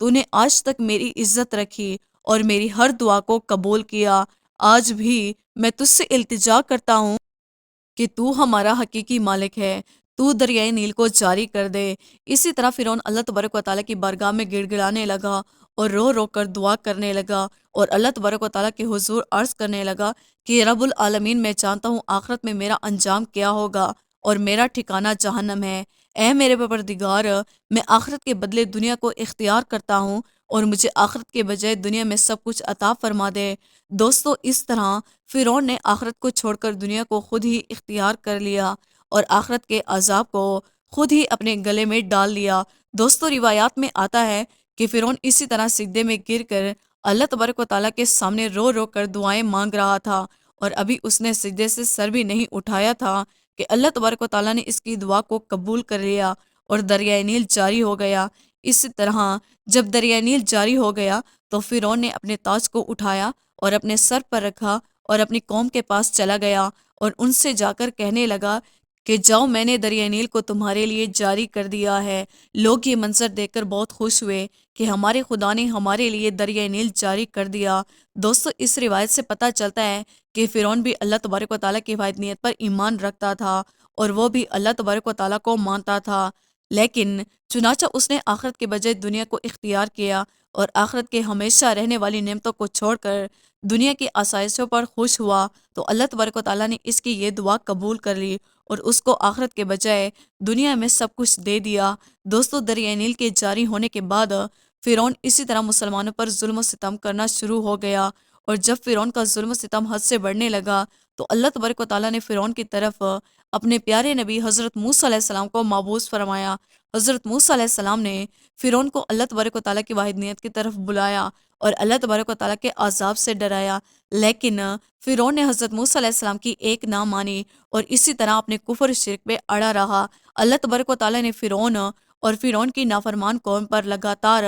تو نے آج تک میری عزت رکھی اور میری ہر دعا کو قبول کیا۔ آج بھی میں تجھ سے التجا کرتا ہوں کہ تو ہمارا حقیقی مالک ہے، تو دریائے نیل کو جاری کر دے۔ اسی طرح فرعون اللہ تبارک و تعالیٰ کی بارگاہ میں گڑ گڑانے لگا اور رو رو کر دعا کرنے لگا اور اللہ تبارک و تعالیٰ کے حضور عرض کرنے لگا کہ رب العالمین، میں جانتا ہوں آخرت میں میرا انجام کیا ہوگا اور میرا ٹھکانہ جہنم ہے۔ اے میرے پروردگار، میں آخرت کے بدلے دنیا کو اختیار کرتا ہوں اور مجھے آخرت کے بجائے دنیا میں سب کچھ عطا فرما دے۔ دوستو، اس طرح فرعون نے آخرت کو چھوڑ کر دنیا کو خود ہی اختیار کر لیا اور آخرت کے عذاب کو خود ہی اپنے گلے میں ڈال لیا۔ دوستو، روایات میں آتا ہے کہ فرعون اسی طرح سجدے میں گر کر اللہ تبارک و تعالیٰ کے سامنے رو رو کر دعائیں مانگ رہا تھا، اور ابھی اس نے سجدے سے سر بھی نہیں اٹھایا تھا کہ اللہ تبارک و تعالیٰ نے اس کی دعا کو قبول کر لیا اور دریائے نیل جاری ہو گیا۔ اسی طرح جب دریائے نیل جاری ہو گیا تو فرعون نے اپنے تاج کو اٹھایا اور اپنے سر پر رکھا اور اپنی قوم کے پاس چلا گیا اور ان سے جا کر کہنے لگا کہ جاؤ، میں نے دریائے نیل کو تمہارے لیے جاری کر دیا ہے۔ لوگ یہ منظر دیکھ کر بہت خوش ہوئے کہ ہمارے خدا نے ہمارے لیے دریائے نیل جاری کر دیا۔ دوستو، اس روایت سے پتہ چلتا ہے کہ فرعون بھی اللہ تبارک و تعالیٰ کی واحدانیت پر ایمان رکھتا تھا اور وہ بھی اللہ تبارک و تعالیٰ کو مانتا تھا، لیکن چنانچہ اس نے آخرت کے بجائے دنیا کو اختیار کیا اور آخرت کے ہمیشہ رہنے والی نعمتوں کو چھوڑ کر دنیا کی آسائشوں پر خوش ہوا، تو اللہ تبارک و تعالیٰ نے اس کی یہ دعا قبول کر لی اور اس کو آخرت کے بجائے دنیا میں سب کچھ دے دیا۔ دوستو، دریائے نیل کے جاری ہونے کے بعد فرعون اسی طرح مسلمانوں پر ظلم و ستم کرنا شروع ہو گیا، اور جب فرعون کا ظلم و ستم حد سے بڑھنے لگا تو اللہ تبارک و تعالیٰ نے فرعون کی طرف اپنے پیارے نبی حضرت موسیٰ علیہ السلام کو مبعوث فرمایا۔ حضرت موسیٰ علیہ السلام نے فرعون کو اللہ تبارک و تعالیٰ کی واحدانیت کی طرف بلایا اور اللہ تبارک و تعالیٰ کے عذاب سے ڈرایا، لیکن فرعون نے حضرت موسیٰ علیہ السلام کی ایک نہ مانی اور اسی طرح اپنے کفر شرک پہ اڑا رہا۔ اللہ تبارک و تعالیٰ نے فرعون اور فرعون کی نافرمان قوم پر لگاتار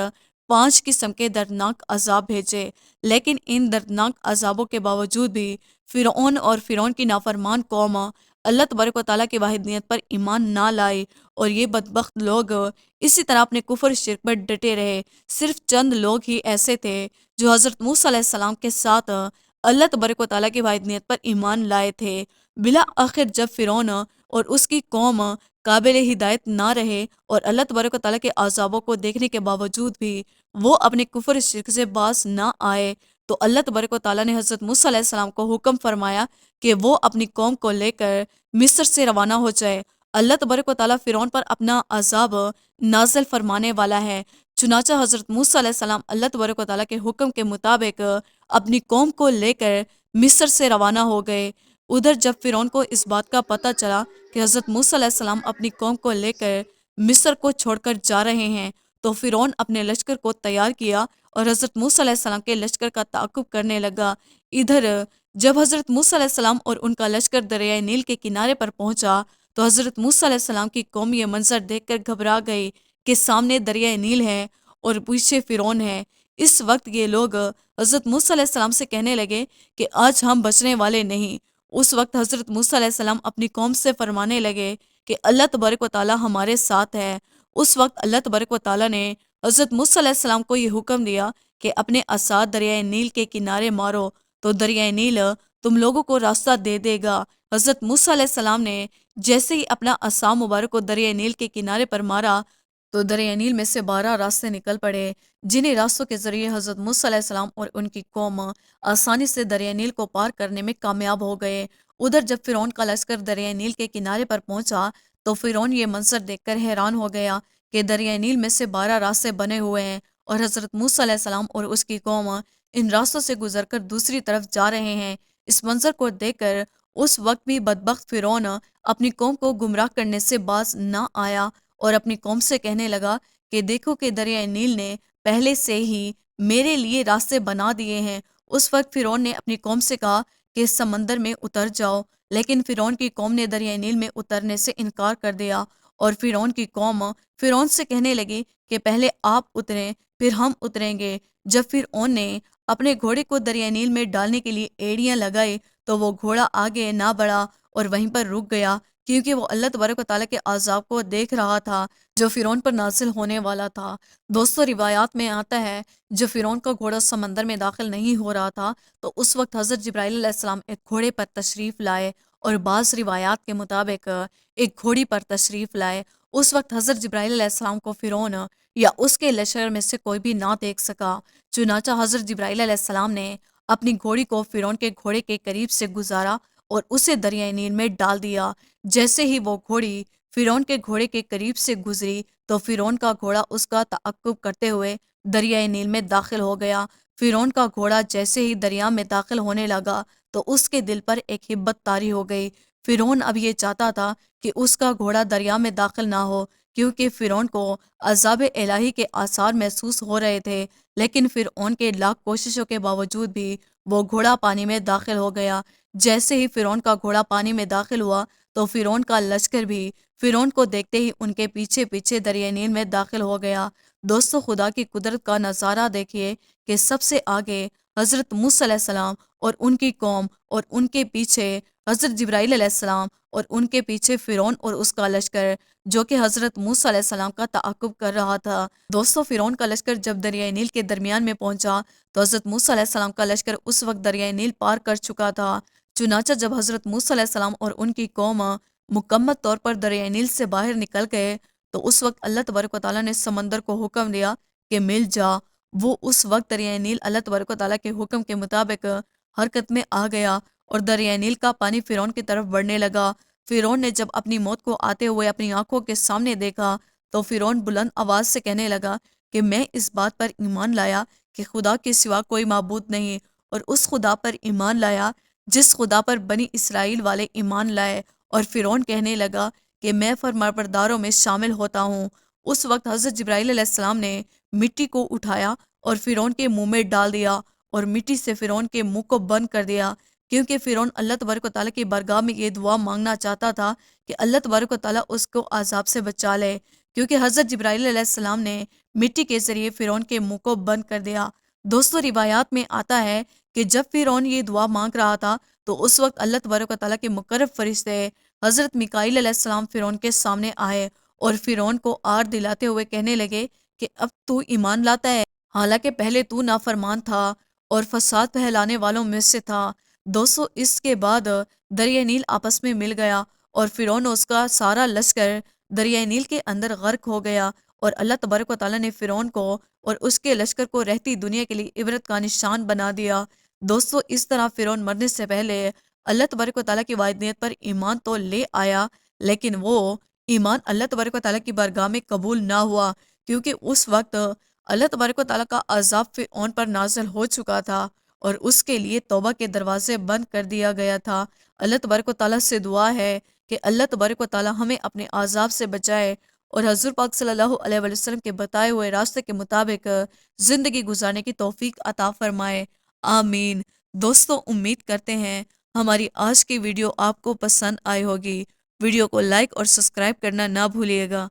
5 قسم کے دردناک عذاب بھیجے، لیکن ان دردناک عذابوں کے باوجود بھی فرعون اور فرعون کی نافرمان قوم اللہ تبارک و تعالیٰ کی واحدانیت پر ایمان نہ لائے، اور یہ بدبخت لوگ اسی طرح اپنے کفر شرک پر ڈٹے رہے۔ صرف چند لوگ ہی ایسے تھے جو حضرت موسیٰ علیہ السلام کے ساتھ اللہ تبارک و تعالیٰ کی واحدانیت پر ایمان لائے تھے۔ بالآخر جب فرعون اور اس کی قوم قابل ہدایت نہ رہے اور اللہ تبارک و تعالیٰ کے عذابوں کو دیکھنے کے باوجود بھی وہ اپنے کفر شرک سے باز نہ آئے، تو اللہ تبارک و تعالیٰ نے حضرت موسیٰ علیہ السلام کو حکم فرمایا کہ وہ اپنی قوم کو لے کر مصر سے روانہ ہو جائے۔ اللہ تبارک و تعالیٰ فرعون پر اپنا عذاب نازل فرمانے والا ہے۔ چنانچہ حضرت موسیٰ علیہ السلام اللہ تبارک و تعالیٰ کے حکم کے مطابق اپنی قوم کو لے کر مصر سے روانہ ہو گئے۔ ادھر جب فرعون کو اس بات کا پتہ چلا کہ حضرت موسیٰ علیہ السلام اپنی قوم کو لے کر مصر کو چھوڑ کر جا رہے ہیں، تو فرعون اپنے لشکر کو تیار کیا اور حضرت موسیٰ علیہ السلام کے لشکر کا تعاقب کرنے لگا۔ ادھر جب حضرت موسیٰ علیہ السلام اور ان کا لشکر دریائے نیل کے کنارے پر پہنچا تو حضرت موسیٰ علیہ السلام کی قوم یہ منظر دیکھ کر گھبرا گئی کہ سامنے دریائے نیل ہے اور پیچھے فرعون ہے۔ اس وقت یہ لوگ حضرت موسیٰ علیہ السلام سے کہنے لگے کہ آج ہم بچنے والے نہیں۔ اس وقت حضرت موسیٰ علیہ السلام اپنی قوم سے فرمانے لگے کہ اللہ تبارک و تعالیٰ ہمارے ساتھ ہے۔ اس وقت اللہ تبارک و تعالیٰ نے حضرت موسیٰ علیہ السلام کو یہ حکم دیا کہ اپنے عصا دریائے نیل کے کنارے مارو تو دریائے نیل تم لوگوں کو راستہ دے دے گا۔ حضرت موسیٰ علیہ السلام نے جیسے ہی اپنا عصا مبارک کو دریائے نیل کے کنارے پر مارا تو دریائے نیل میں سے 12 راستے نکل پڑے، جنہیں راستوں کے ذریعے حضرت موسیٰ علیہ السلام اور ان کی قوم آسانی سے دریائے نیل کو پار کرنے میں کامیاب ہو گئے۔ ادھر جب فرعون کا لشکر دریائے نیل کے کنارے پر پہنچا تو فرعون یہ منظر دیکھ کر حیران ہو گیا کہ دریائے نیل میں سے 12 راستے بنے ہوئے ہیں اور حضرت موسیٰ علیہ السلام اور اس کی قوم ان راستوں سے گزر کر دوسری طرف جا رہے ہیں۔ اس منظر کو دیکھ کر اس وقت بھی بدبخت فرعون اپنی قوم کو گمراہ کرنے سے باز نہ آیا اور اپنی قوم سے کہنے لگا کہ دیکھو کہ دریائے نیل نے پہلے سے ہی میرے لیے راستے بنا دیے ہیں۔ اس وقت فرعون نے اپنی قوم سے کہا کہ سمندر میں اتر جاؤ، لیکن فرعون کی قوم نے دریائے نیل میں اترنے سے انکار کر دیا اور فرعون کی قوم فرعون سے کہنے لگی کہ پہلے آپ اتریں پھر ہم اتریں گے۔ جب فرعون نے اپنے گھوڑے کو دریائے نیل میں ڈالنے کے لیے ایڑیاں لگائی تو وہ گھوڑا آگے نہ بڑھا اور وہیں پر رک گیا۔ کیونکہ وہ اللہ تبارک و تعالیٰ کے عذاب کو دیکھ رہا تھا جو فرعون پر نازل ہونے والا تھا۔ دوستو روایات میں آتا ہے جب فرعون کا گھوڑا سمندر میں داخل نہیں ہو رہا تھا تو اس وقت حضرت جبرائیل علیہ السلام ایک گھوڑے پر تشریف لائے، اور بعض روایات کے مطابق ایک گھوڑی پر تشریف لائے۔ اس وقت حضرت جبرائیل علیہ السلام کو فرعون یا اس کے لشکر میں سے کوئی بھی نہ دیکھ سکا، چنانچہ حضرت جبرائیل علیہ السلام نے اپنی گھوڑی کو فرعون کے گھوڑے کے قریب سے گزارا اور اسے دریائے نیل میں ڈال دیا۔ جیسے ہی وہ گھوڑی فرعون کے گھوڑے کے قریب سے گزری تو فرعون کا گھوڑا اس کا تعقب کرتے ہوئے دریائے نیل میں داخل ہو گیا۔ فرعون کا گھوڑا جیسے ہی دریا میں داخل ہونے لگا تو اس کے دل پر ایک ہبت طاری ہو گئی۔ فرعون اب یہ چاہتا تھا کہ اس کا گھوڑا دریا میں داخل نہ ہو، کیونکہ فرعون کو عذاب الہی کے آثار محسوس ہو رہے تھے، لیکن فرعون کے لاکھ کوششوں کے باوجود بھی وہ گھوڑا پانی میں داخل ہو گیا۔ جیسے ہی فرعون کا گھوڑا پانی میں داخل ہوا تو فرعون کا لشکر بھی فرعون کو دیکھتے ہی ان کے پیچھے پیچھے دریائے نیل میں داخل ہو گیا۔ دوستو خدا کی قدرت کا نظارہ دیکھیے کہ سب سے آگے حضرت موسیٰ علیہ السلام اور ان کی قوم، اور ان کے پیچھے حضرت جبرائیل علیہ السلام، اور ان کے پیچھے فرعون اور اس کا لشکر جو کہ حضرت موسیٰ علیہ السلام کا تعاقب کر رہا تھا۔ دوستو فرعون کا لشکر جب دریائے نیل کے درمیان میں پہنچا تو حضرت موسیٰ علیہ السلام کا لشکر اس وقت دریائے نیل پار کر چکا تھا۔ چنانچہ جب حضرت موسیٰ علیہ السلام اور ان کی قوم مکمل طور پر دریائے نیل سے باہر نکل گئے تو اس وقت اللہ تبارک و تعالیٰ نے سمندر کو حکم دیا کہ مل جا۔ وہ اس وقت دریائے نیل اللہ تبارک و تعالیٰ کے حکم کے مطابق حرکت میں آ گیا اور دریائے نیل کا پانی فرعون کی طرف بڑھنے لگا۔ فرعون نے جب اپنی موت کو آتے ہوئے اپنی آنکھوں کے سامنے دیکھا تو فرعون بلند آواز سے کہنے لگا کہ میں اس بات پر ایمان لایا کہ خدا کے سوا کوئی معبود نہیں، اور اس خدا پر ایمان لایا جس خدا پر بنی اسرائیل والے ایمان لائے۔ اور فرعون کہنے لگا کہ میں فرمانبرداروں میں شامل ہوتا ہوں۔ اس وقت حضرت جبرائیل علیہ السلام نے مٹی کو اٹھایا اور فرعون کے منہ میں ڈال دیا، اور مٹی سے فرعون کے منہ کو بند کر دیا، کیونکہ فرعون اللہ تبارک و تعالیٰ کی بارگاہ میں یہ دعا مانگنا چاہتا تھا کہ اللہ تبارک و تعالیٰ اس کو عذاب سے بچا لے، کیونکہ حضرت جبرائیل علیہ السلام نے مٹی کے ذریعے فرعون کے منہ کو بند کر دیا۔ دوستو روایات میں آتا ہے کہ جب فرعون یہ دعا مانگ رہا تھا تو اس وقت اللہ تبارک و تعالیٰ کے مقرب فرشتے حضرت میکائیل علیہ السلام فرعون کے سامنے آئے اور فرعون کو آر دلاتے ہوئے کہنے لگے کہ اب تو ایمان لاتا ہے، حالانکہ پہلے تو نافرمان تھا اور فساد پھیلانے والوں میں سے تھا۔ دوستو اس کے بعد دریائے نیل آپس میں مل گیا اور فرعون اور اس کا سارا لشکر دریائے نیل کے اندر غرق ہو گیا، اور اللہ تبارک و تعالیٰ نے فرعون کو اور اس کے لشکر کو رہتی دنیا کے لیے عبرت کا نشان بنا دیا۔ دوستو اس طرح فرعون مرنے سے پہلے اللہ تبارک و تعالیٰ کی واحدانیت پر ایمان تو لے آیا، لیکن وہ ایمان اللہ تبارک و تعالیٰ کی بارگاہ میں قبول نہ ہوا، کیونکہ اس وقت اللہ تبارک و تعالیٰ کا عذاب فرعون پر نازل ہو چکا تھا اور اس کے لیے توبہ کے دروازے بند کر دیا گیا تھا۔ اللہ تبارک و تعالیٰ سے دعا ہے کہ اللہ تبارک و تعالیٰ ہمیں اپنے عذاب سے بچائے اور حضور پاک صلی اللہ علیہ وسلم کے بتائے ہوئے راستے کے مطابق زندگی گزارنے کی توفیق عطا فرمائے، آمین۔ دوستو امید کرتے ہیں ہماری آج کی ویڈیو آپ کو پسند آئی ہوگی۔ ویڈیو کو لائک اور سبسکرائب کرنا نہ بھولیے گا۔